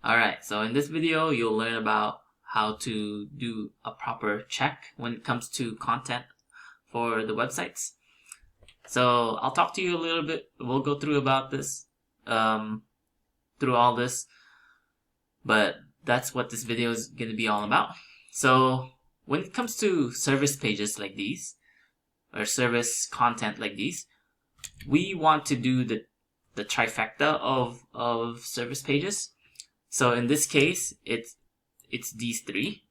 Alright, so in this video, you'll learn about how to do a proper check when it comes to content for the websites. So I'll talk to you a little bit. We'll go through about this, through all this, but that's what this video is going to be all about. So when it comes to service pages like these, or service content like these, we want to do the trifecta of service pages. So in this case, it's these three,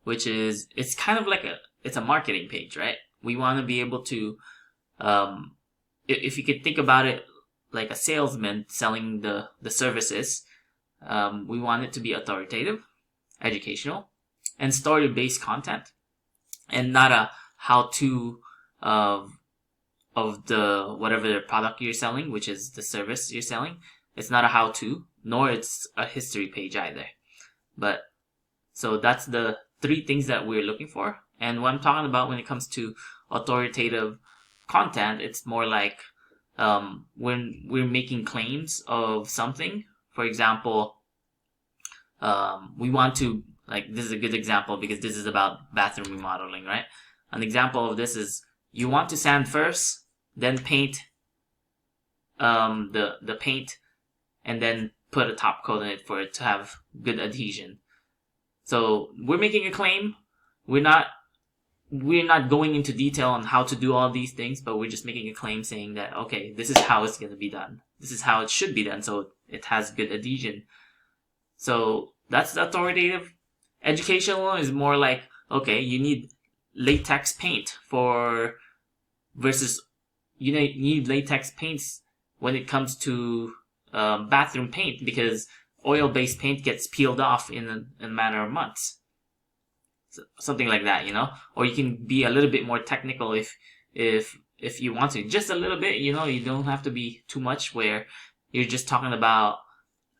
which is, it's kind of like it's a marketing page, right? We want to be able to, if you could think about it like a salesman selling the services, we want it to be authoritative, educational, and story-based content, and not a how-to of the whatever the product you're selling, which is the service you're selling. It's not a how-to, nor it's a history page either. But so that's the three things that we're looking for. And what I'm talking about when it comes to authoritative content, it's more like when we're making claims of something. For example, we want to, like, this is a good example because this is about bathroom remodeling, right? An example of this is you want to sand first, then paint the paint, and then put a top coat on it for it to have good adhesion. So we're making a claim. We're not going into detail on how to do all these things, but we're just making a claim saying that, okay, this is how it's going to be done. This is how it should be done, so it has good adhesion. So that's the authoritative. Educational is more like, okay, you need latex paint versus you need latex paints when it comes to bathroom paint, because oil-based paint gets peeled off in a matter of months. So, something like that, you know? Or you can be a little bit more technical if you want to. Just a little bit, you know, you don't have to be too much where you're just talking about,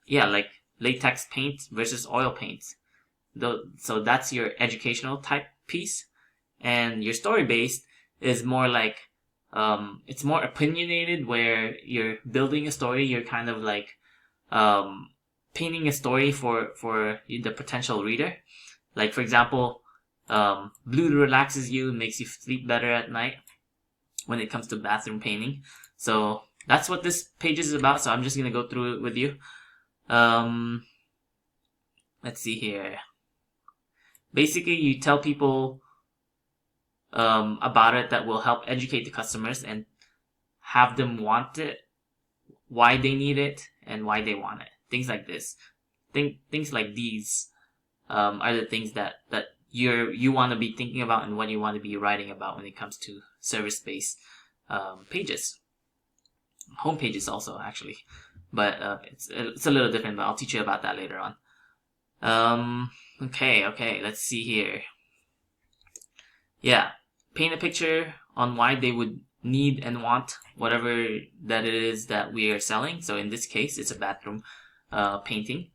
yeah, like latex paint versus oil paints. So that's your educational type piece. And your story-based is more like, it's more opinionated, where you're building a story. You're kind of like painting a story for the potential reader. Like, for example, blue relaxes you, makes you sleep better at night when it comes to bathroom painting. So that's what this page is about. So I'm just going to go through it with you. Let's see here. Basically, you tell people about it that will help educate the customers and have them want it, why they need it, and why they want it. Things like this. Things like these are the things that you want to be thinking about and what you want to be writing about when it comes to service-based pages. Home pages also, actually. But it's a little different, but I'll teach you about that later on. Okay, let's see here. Yeah, paint a picture on why they would need and want whatever that it is that we are selling. So in this case, it's a bathroom painting.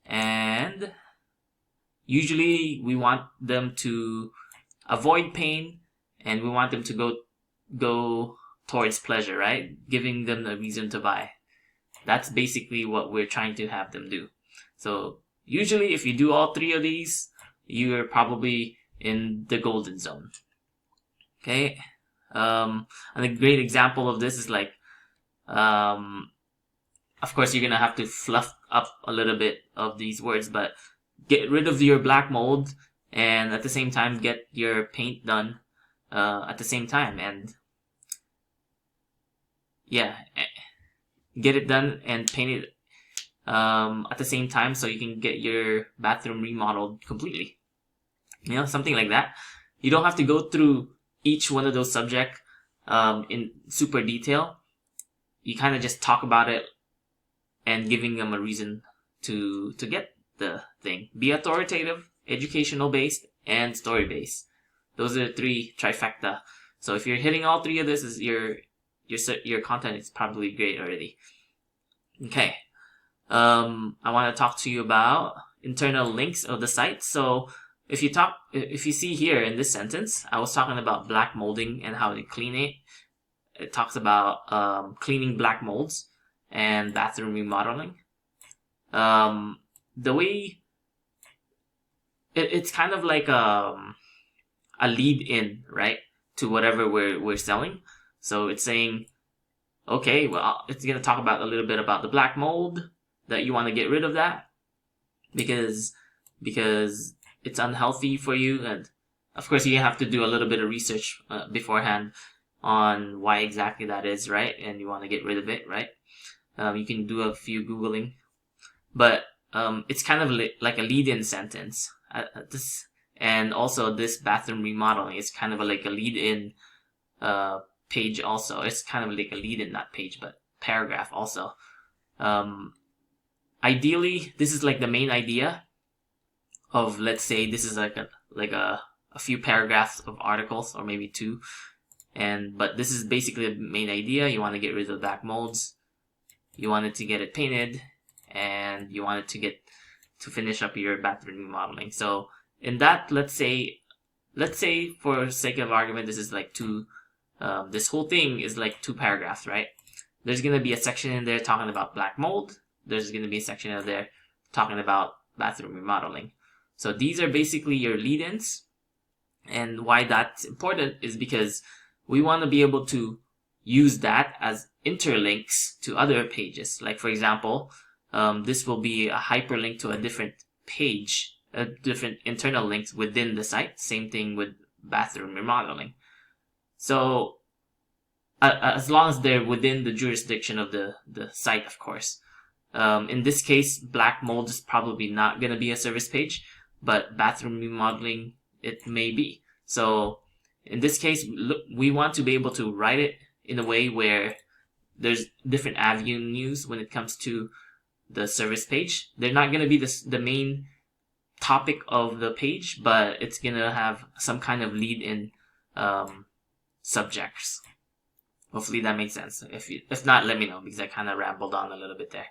And usually we want them to avoid pain, and we want them to go towards pleasure, right? Giving them a reason to buy. That's basically what we're trying to have them do. So usually if you do all three of these, you're probably in the golden zone. Okay. And a great example of this is like, of course you're gonna have to fluff up a little bit of these words, but get rid of your black mold and at the same time get your paint done at the same time, and yeah, get it done and paint it at the same time so you can get your bathroom remodeled completely. You know, something like that. You don't have to go through each one of those subjects in super detail. You kind of just talk about it and giving them a reason to get the thing. Be authoritative, educational based, and story based. Those are the three trifecta. So if you're hitting all three of this, is your content is probably great already. Okay. I want to talk to you about internal links of the site. So if you see here in this sentence, I was talking about black molding and how to clean it. It talks about cleaning black molds and bathroom remodeling. The way it's kind of like a lead in, right, to whatever we're selling. So it's saying, okay, well, it's going to talk about a little bit about the black mold, that you want to get rid of that because it's unhealthy for you. And of course you have to do a little bit of research beforehand on why exactly that is, right? And you want to get rid of it, right? You can do a few Googling, but it's kind of like a lead-in sentence. And also this bathroom remodeling is kind of like a lead-in page also. It's kind of like a lead-in, not page, but paragraph also. Ideally, this is like the main idea of, let's say this is like a few paragraphs of articles, or maybe two. But this is basically the main idea. You want to get rid of black molds. You wanted to get it painted, and you wanted to finish up your bathroom remodeling. So in that, let's say for sake of argument, this is like this whole thing is like 2 paragraphs, right? There's going to be a section in there talking about black mold. There's going to be a section in there talking about bathroom remodeling. So these are basically your lead-ins. And why that's important is because we want to be able to use that as interlinks to other pages. Like, for example, this will be a hyperlink to a different page, a different internal links within the site. Same thing with bathroom remodeling. So as long as they're within the jurisdiction of the site, of course. In this case, black mold is probably not going to be a service page, but bathroom remodeling, it may be. So in this case, we want to be able to write it in a way where there's different avenues when it comes to the service page. They're not going to be the main topic of the page, but it's going to have some kind of lead-in subjects. Hopefully that makes sense. If not, let me know, because I kind of rambled on a little bit there.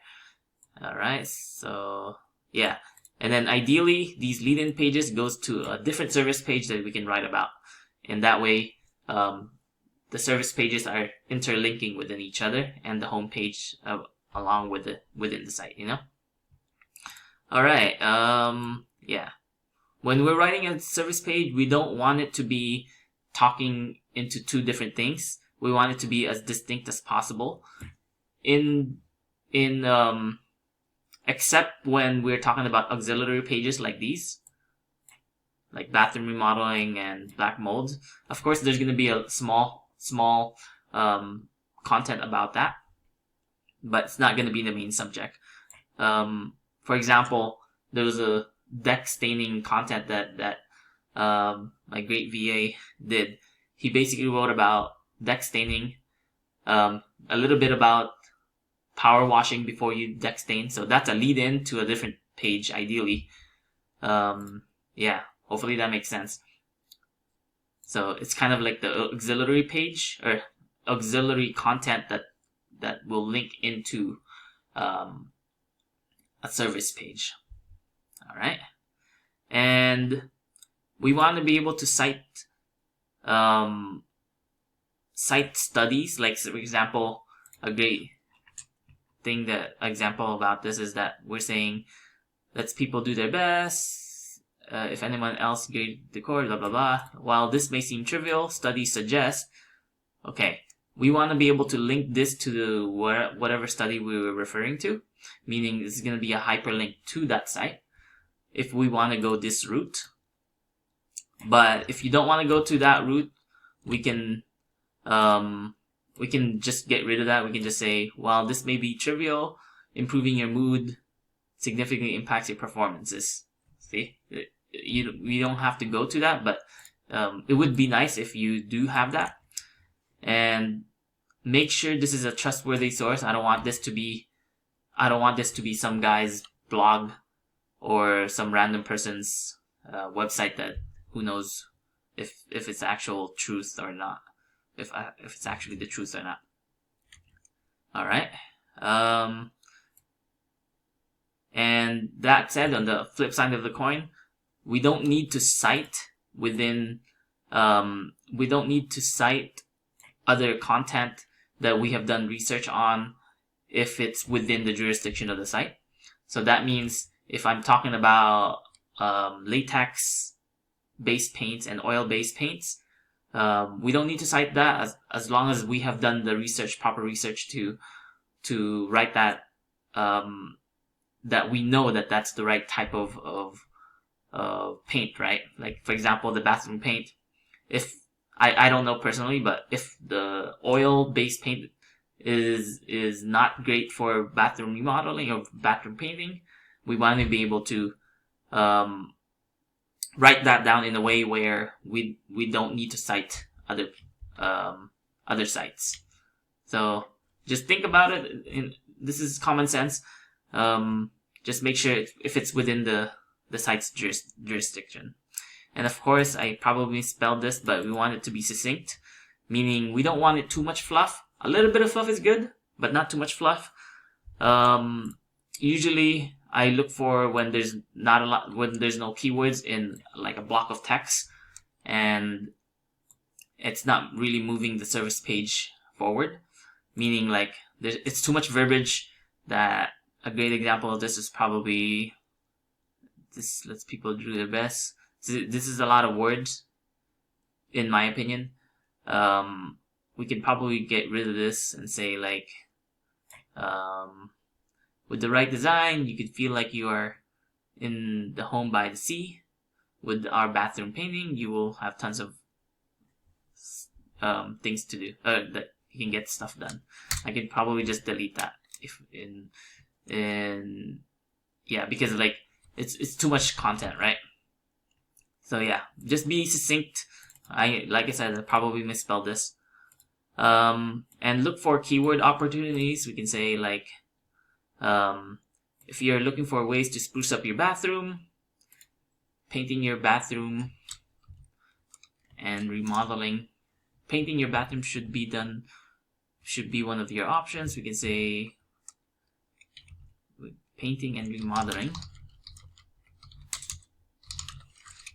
Alright, so yeah. And then ideally, these lead-in pages goes to a different service page that we can write about. And that way, the service pages are interlinking within each other, and the home page along with within the site, you know? Alright, yeah. When we're writing a service page, we don't want it to be talking into 2 different things. We want it to be as distinct as possible. Except when we're talking about auxiliary pages like these, like bathroom remodeling and black mold. Of course, there's going to be a small content about that, but it's not going to be the main subject. For example, there was a deck staining content that my great VA did. He basically wrote about deck staining, a little bit about power washing before you deck stain. So that's a lead in to a different page, ideally. Yeah, hopefully that makes sense. So it's kind of like the auxiliary page, or auxiliary content that will link into a service page. Alright. And we want to be able to cite studies. Like, for example, a great example about this is that we're saying, let's people do their best. If anyone else graded the course, blah blah blah. While this may seem trivial, studies suggest. Okay, we want to be able to link this to whatever study we were referring to, meaning this is going to be a hyperlink to that site if we want to go this route. But if you don't want to go to that route, we can just get rid of that. We can just say, well, this may be trivial. Improving your mood significantly impacts your performances. See, we don't have to go to that, but it would be nice if you do have that. And make sure this is a trustworthy source. I don't want this to be some guy's blog or some random person's website that who knows if it's actual truth or not. If it's actually the truth or not. Alright. And that said, on the flip side of the coin, we don't need to cite other content that we have done research on if it's within the jurisdiction of the site. So that means if I'm talking about latex based paints and oil based paints, we don't need to cite that as long as we have done the research, proper research to write that, that we know that that's the right type of paint, right? Like, for example, the bathroom paint. If I don't know personally, but if the oil based paint is not great for bathroom remodeling or bathroom painting, we want to be able to write that down in a way where we don't need to cite other sites. So just think about it. This is common sense. Just make sure if it's within the site's jurisdiction. And of course, I probably spelled this, but we want it to be succinct, meaning we don't want it too much fluff. A little bit of fluff is good, but not too much fluff. Usually I look for when there's not a lot, when there's no keywords in like a block of text and it's not really moving the service page forward, meaning like it's too much verbiage. That a great example of this is probably this lets people do their best. This is a lot of words, in my opinion. We can probably get rid of this and say like, with the right design, you could feel like you are in the home by the sea. With our bathroom painting, you will have tons of things to do, that you can get stuff done. I can probably just delete that if yeah, because like it's too much content, right? So yeah, just be succinct. Like I said, I probably misspelled this. And look for keyword opportunities. We can say like, if you're looking for ways to spruce up your bathroom, painting your bathroom, and remodeling. Painting your bathroom should be one of your options. We can say painting and remodeling.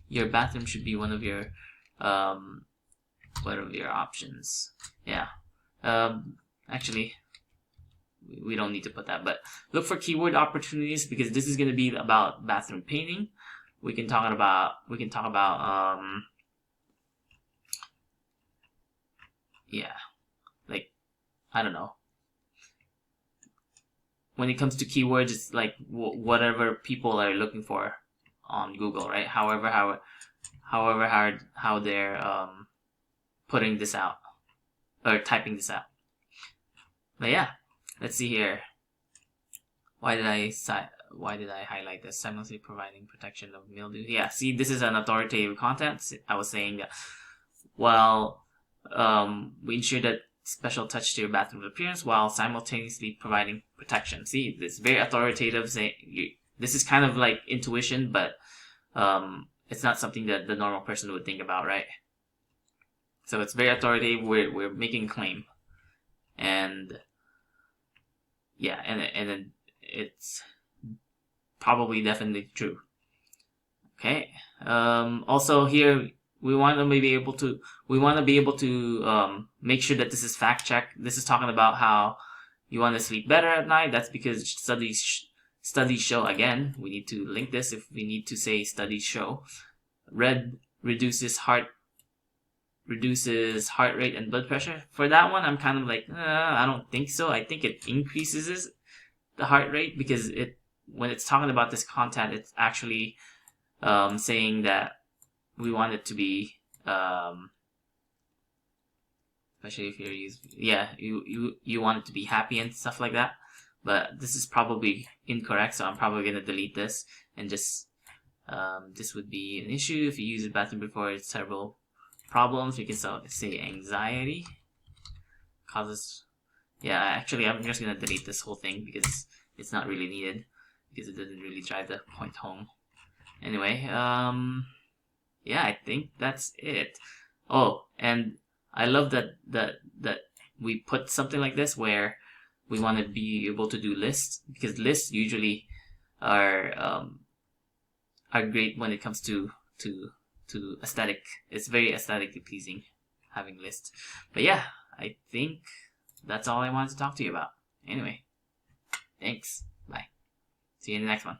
Your bathroom should be one of your options. Yeah. Actually, we don't need to put that, but look for keyword opportunities because this is going to be about bathroom painting. We can talk about yeah, like, I don't know. When it comes to keywords, it's like whatever people are looking for on Google, right? However how they're putting this out or typing this out. But yeah, let's see here. Why did I highlight this? Simultaneously providing protection of mildew. Yeah, see, this is an authoritative content. I was saying that, well, we ensure that special touch to your bathroom appearance while simultaneously providing protection. See, this is very authoritative. This is kind of like intuition, but it's not something that the normal person would think about, right? So it's very authoritative. We're making a claim, and yeah, and then it's probably definitely true. Okay. Also here we want to be able to make sure that this is fact checked. This is talking about how you want to sleep better at night. That's because studies show, again, we need to link this if we need to say studies show. Red reduces heart rate and blood pressure. For that one, I'm kind of like, I don't think so. I think it increases the heart rate because when it's talking about this content, it's actually saying that we want it to be, especially if you want it to be happy and stuff like that. But this is probably incorrect, so I'm probably gonna delete this and just this would be an issue if you use the bathroom before it's several problems. We can say anxiety causes. Yeah, actually, I'm just gonna delete this whole thing because it's not really needed because it doesn't really drive the point home. Anyway, yeah, I think that's it. Oh, and I love that we put something like this where we want to be able to do lists, because lists usually are great when it comes to aesthetic. It's very aesthetically pleasing having lists. But yeah, I think that's all I wanted to talk to you about. Anyway, thanks. Bye. See you in the next one.